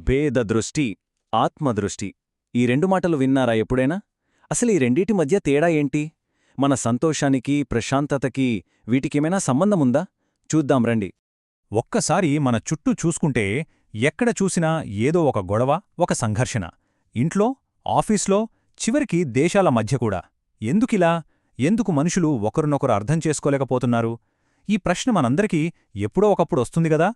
భేదదృష్టి, ఆత్మదృష్టి ఈ రెండు మాటలు విన్నారా ఎప్పుడైనా? అసలు ఈ రెండిటి మధ్య తేడా ఏంటి? మన సంతోషానికి, ప్రశాంతతకి వీటికేమైనా సంబంధముందా? చూద్దాం రండి. ఒక్కసారి మన చుట్టూ చూసుకుంటే ఎక్కడ చూసినా ఏదో ఒక గొడవ, ఒక సంఘర్షణ. ఇంట్లో, ఆఫీస్లో, చివరికి దేశాల మధ్య కూడా. ఎందుకిలా? ఎందుకు మనుషులు ఒకరినొకరు అర్థం చేసుకోలేకపోతున్నారు? ఈ ప్రశ్న మనందరికీ ఎప్పుడో ఒకప్పుడు వస్తుంది గదా?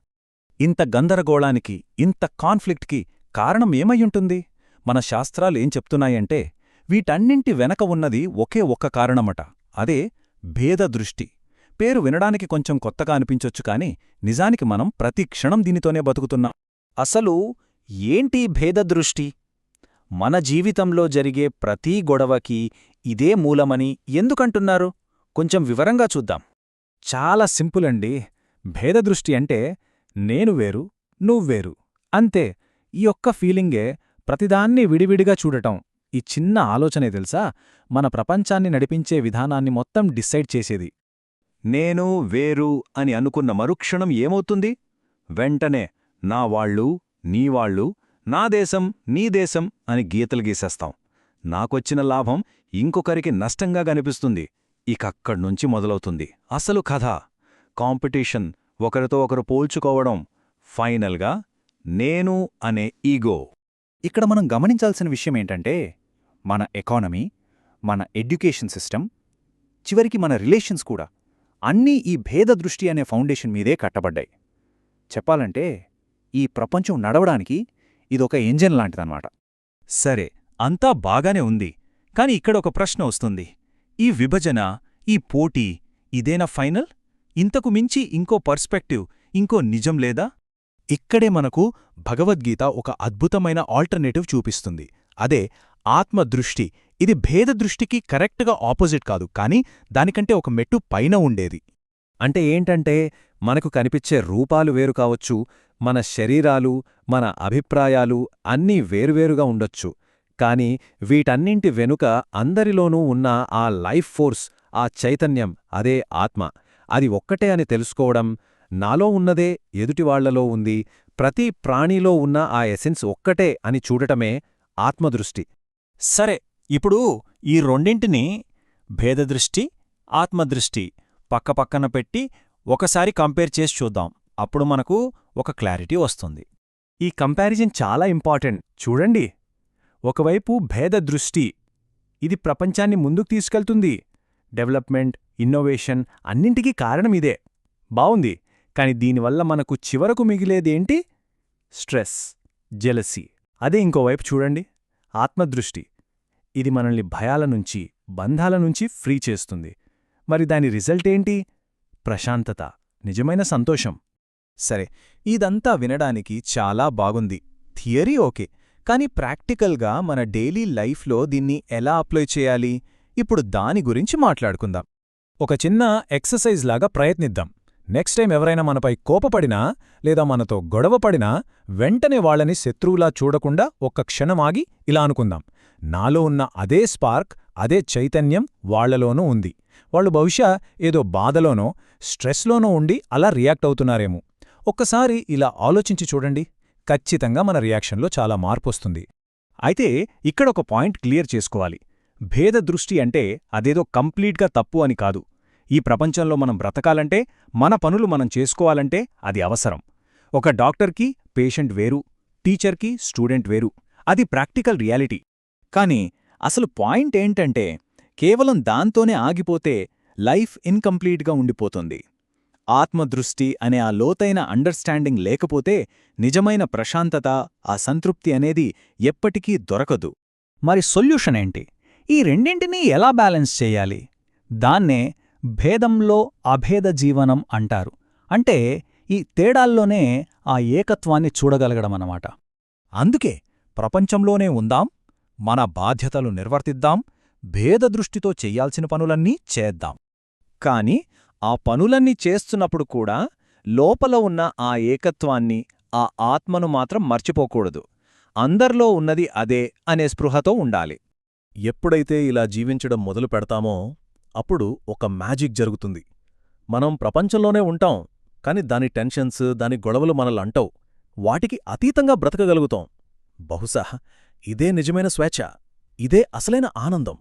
ఇంత గందరగోళానికి, ఇంత కాన్ఫ్లిక్ట్కి కారణం ఏమయ్యుంటుంది? మన శాస్త్రాలేం చెప్తున్నాయంటే వీటన్నింటి వెనక ఉన్నది ఒకే ఒక్క కారణమట. అదే భేదదృష్టి. పేరు వినడానికి కొంచెం కొత్తగా అనిపించొచ్చు కాని నిజానికి మనం ప్రతి క్షణం దీనితోనే బతుకుతున్నాం. అసలు ఏంటి భేదదృష్టి? మన జీవితంలో జరిగే ప్రతీ గొడవకి ఇదే మూలమని ఎందుకంటున్నారు? కొంచెం వివరంగా చూద్దాం. చాలా సింపుల్ అండి. భేదదృష్టి అంటే నేను వేరు, నువ్వేరు అంతే. ఈ ఒక్క ఫీలింగే ప్రతిదాన్ని విడివిడిగా చూడటం. ఈ చిన్న ఆలోచనే తెలుసా మన ప్రపంచాన్ని నడిపించే విధానాన్ని మొత్తం డిసైడ్ చేసేది. నేను వేరు అని అనుకున్న మరుక్షణం ఏమవుతుంది? వెంటనే నా వాళ్ళు, నీవాళ్ళు, నా దేశం, నీ దేశం అని గీతలు గీసేస్తాం. నాకొచ్చిన లాభం ఇంకొకరికి నష్టంగా కనిపిస్తుంది. ఇకక్కడ్నుంచి మొదలవుతుంది అసలు కథ. కాంపిటీషన్, ఒకరితో ఒకరు పోల్చుకోవడం, ఫైనల్గా నేను అనే ఈగో. ఇక్కడ మనం గమనించాల్సిన విషయమేంటంటే మన ఎకానమీ, మన ఎడ్యుకేషన్ సిస్టమ్, చివరికి మన రిలేషన్స్ కూడా అన్నీ ఈ భేదదృష్టి అనే ఫౌండేషన్ మీదే కట్టబడ్డాయి. చెప్పాలంటే ఈ ప్రపంచం నడవడానికి ఇదొక ఇంజిన్ లాంటిదన్నమాట. సరే, అంతా బాగానే ఉంది. కాని ఇక్కడొక ప్రశ్న వస్తుంది. ఈ విభజన, ఈ పోటీ ఇదేనా ఫైనల్? ఇంతకు మించి ఇంకో పర్స్పెక్టివ్, ఇంకో నిజం లేదా? ఇక్కడే మనకు భగవద్గీత ఒక అద్భుతమైన ఆల్టర్నేటివ్ చూపిస్తుంది. అదే ఆత్మదృష్టి. ఇది భేదదృష్టికి కరెక్ట్గా ఆపోజిట్ కాదు, కానీ దానికంటే ఒక మెట్టు పైన ఉండేది. అంటే ఏంటంటే మనకు కనిపించే రూపాలు వేరు కావచ్చు, మన శరీరాలు, మన అభిప్రాయాలు అన్నీ వేరువేరుగా ఉండొచ్చు. కాని వీటన్నింటి వెనుక అందరిలోనూ ఉన్న ఆ లైఫ్ ఫోర్స్, ఆ చైతన్యం, అదే ఆత్మ. అది ఒక్కటే అని తెలుసుకోవడం, నాలో ఉన్నదే ఎదుటివాళ్లలో ఉంది, ప్రతి ప్రాణిలో ఉన్న ఆ ఎసెన్స్ ఒక్కటే అని చూడటమే ఆత్మదృష్టి. సరే, ఇప్పుడు ఈ రెండింటినీ భేదదృష్టి, ఆత్మదృష్టి పక్కపక్కన పెట్టి ఒకసారి కంపేర్ చేసి చూద్దాం. అప్పుడు మనకు ఒక క్లారిటీ వస్తుంది. ఈ కంపారిజన్ చాలా ఇంపార్టెంట్. చూడండి, ఒకవైపు భేదదృష్టి, ఇది ప్రపంచాన్ని ముందుకు తీసుకెళ్తుంది. డెవలప్మెంట్, ఇన్నోవేషన్ అన్నింటికీ కారణమిదే. బావుంది. కాని దీనివల్ల మనకు చివరకు మిగిలేదేంటి? Stress, jealousy. అదే ఇంకోవైపు చూడండి, ఆత్మదృష్టి. ఇది మనల్ని భయాల నుంచి, బంధాల నుంచి ఫ్రీ చేస్తుంది. మరి దాని రిజల్ట్ ఏంటి? ప్రశాంతత, నిజమైన సంతోషం. సరే, ఇదంతా వినడానికి చాలా బాగుంది. థియరీ ఓకే, కానీ ప్రాక్టికల్గా మన డైలీ లైఫ్లో దీన్ని ఎలా అప్లై చేయాలి? ఇప్పుడు దాని గురించి మాట్లాడుకుందాం. ఒక చిన్న ఎక్సర్సైజ్ లాగా ప్రయత్నిద్దాం. నెక్స్ట్ టైం ఎవరైనా మనపై కోపపడినా లేదా మనతో గొడవపడినా వెంటనే వాళ్ళని శత్రువులా చూడకుండా ఒక్క క్షణమాగి ఇలా అనుకుందాం, నాలో ఉన్న అదే స్పార్క్, అదే చైతన్యం వాళ్లలోనూ ఉంది. వాళ్ళు బహుశా ఏదో బాధలోనో, స్ట్రెస్లోనో ఉండి అలా రియాక్ట్ అవుతున్నారేమో. ఒక్కసారి ఇలా ఆలోచించి చూడండి, ఖచ్చితంగా మన రియాక్షన్లో చాలా మార్పొస్తుంది. అయితే ఇక్కడొక పాయింట్ క్లియర్ చేసుకోవాలి. భేదదృష్టి అంటే అదేదో కంప్లీట్గా తప్పు అని కాదు. ఈ ప్రపంచంలో మనం బ్రతకాలంటే, మన పనులు మనం చేసుకోవాలంటే అది అవసరం. ఒక డాక్టర్కి పేషెంట్ వేరు, టీచర్కి స్టూడెంట్ వేరు. అది ప్రాక్టికల్ రియాలిటీ. కానీ అసలు పాయింట్ ఏంటంటే కేవలం దాంతోనే ఆగిపోతే లైఫ్ ఇన్కంప్లీట్గా ఉండిపోతుంది. ఆత్మదృష్టి అనే ఆ లోతైన అండర్స్టాండింగ్ లేకపోతే నిజమైన ప్రశాంతత, ఆ సంతృప్తి అనేది ఎప్పటికీ దొరకదు. మరి సొల్యూషన్ ఏంటి? ఈ రెండింటినీ ఎలా బ్యాలెన్స్ చేయాలి? దాన్నే భేదంలో అభేద జీవనం అంటారు. అంటే ఈ తేడాల్లోనే ఆ ఏకత్వాన్ని చూడగలగడమన్నమాట. అందుకే ప్రపంచంలోనే ఉందాం, మన బాధ్యతలు నిర్వర్తిద్దాం, భేదదృష్టితో చెయ్యాల్సిన పనులన్నీ చేద్దాం. కాని ఆ పనులన్నీ చేస్తున్నప్పుడు కూడా లోపల ఉన్న ఆ ఏకత్వాన్ని, ఆ ఆత్మను మాత్రం మర్చిపోకూడదు. అందర్లో ఉన్నది అదే అనే స్పృహతో ఉండాలి. ఎప్పుడైతే ఇలా జీవించడం మొదలు పెడతామో అప్పుడు ఒక మ్యాజిక్ జరుగుతుంది. మనం ప్రపంచంలోనే ఉంటాం, కాని దాని టెన్షన్స్, దాని గొడవలు మనల్నంటవు. వాటికి అతీతంగా బ్రతకగలుగుతాం. బహుశా ఇదే నిజమైన స్వేచ్ఛ, ఇదే అసలైన ఆనందం.